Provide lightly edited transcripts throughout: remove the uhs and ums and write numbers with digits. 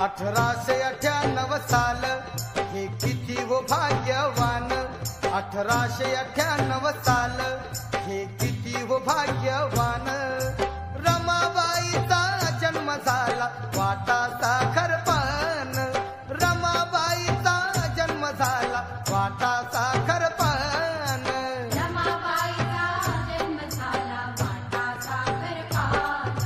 1898 साल हे किती हो भाग्यवान. 1898 साल हे किती हो भाग्यवान. रमाबाईचा जन्म झाला वाटा साखरपान. रमाबाईचा जन्म झाला वाटा साखरपान. रमाबाईचा जन्म झाला वाटा साखरपान.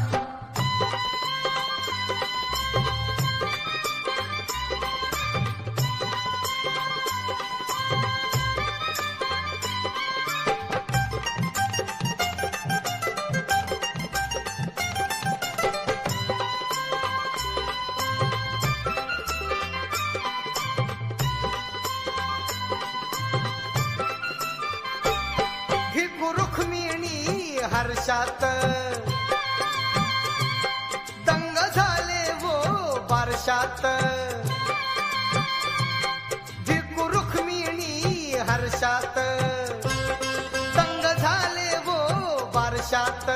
भिकू रुक्मिणी हर्षात दंग झाले वो बारशात. भिकू रुक्मिणी हर्षात दंग झाले वो बारशात.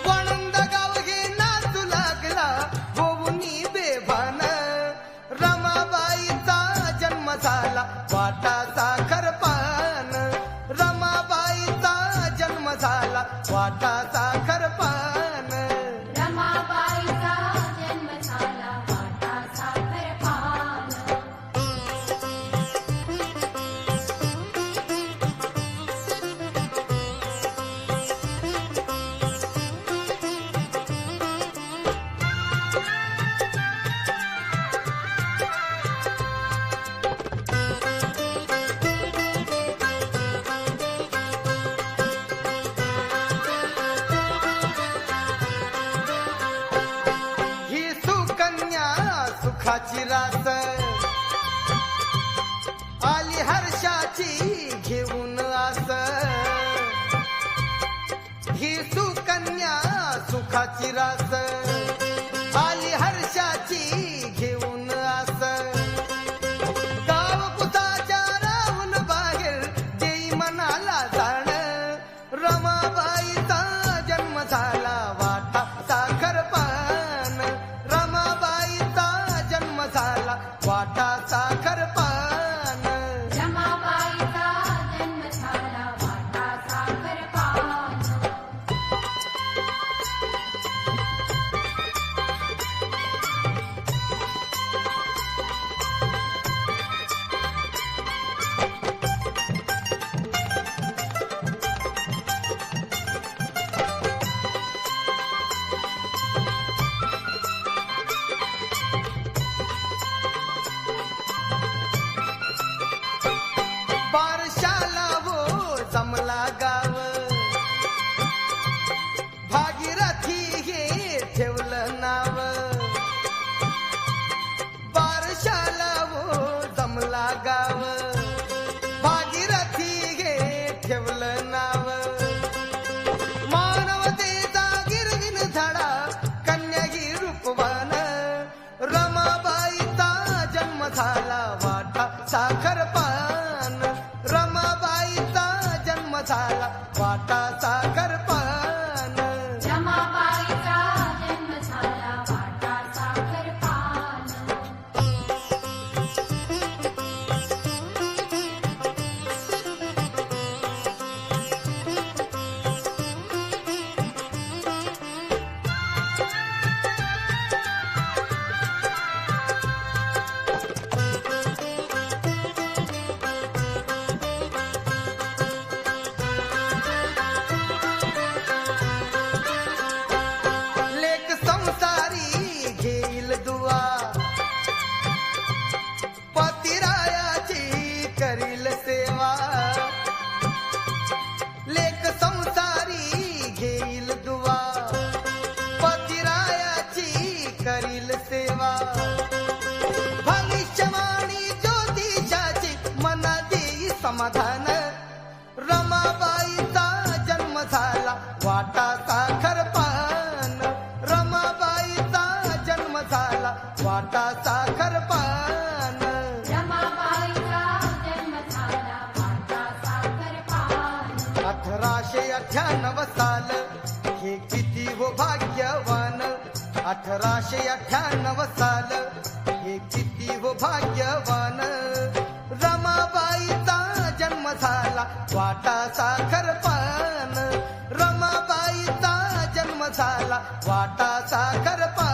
वणंद गाव हे नाचू लागला होऊनी बेभान. रमाबाईचा जन्म झाला वाटा साखरपान. रमाबाईचा जन्म झाला वाटा साखरपान. रमाबाईचा जन्म झाला वाटा साखरपान. ही सुकन्या सुखाची रास आली हर्षाची घेऊन आस. ही सुकन्या सुखाची रास आली हर्षाची घेऊन आस. गाव पुताच्या राहून बाहेर देई मनाला जाण. रमाबाईचा जन्म झाला वाटा साखरपान. रमाबाईचा जन्म झाला वाटा साखरपान. रमाबाईचा जन्म झाला वाटा साखरपान. बारशाला वो जमला गाव भागीरथी हे ठेवलं नाव. बारशाला वो जमला गाव भागीरथी हे ठेवलं नाव. मानवतेचा गिरविन झाडा कन्या ही रूपवान. रमाबाईचा जन्म झाला वाटा साखरपान. रमाबाईचा जन्म झाला वाटा साखरपान. रमाबाईचा जन्म झाला वाटा साखरपान. लेक संसारी घेईल दुआ पतिरायाची करील सेवा. लेक संसारी घेईल दुआ पतिरायाची करील सेवा. भविष्यवाणी ज्योतिषाची मना देई समाधान. रमाबाईचा जन्म झाला वाटा साखरपान. रमाबाईचा जन्म झाला वाटा साखरपान. रमाबाईचा जन्म झाला वाटा साखरपान. 1898 साल हे किती हो भाग्यवान. 1898 साल हे किती हो भाग्यवान रमाबाईचा जन्म झाला वाटा साखर पान रमाबाईचा जन्म झाला वाटा साखर पान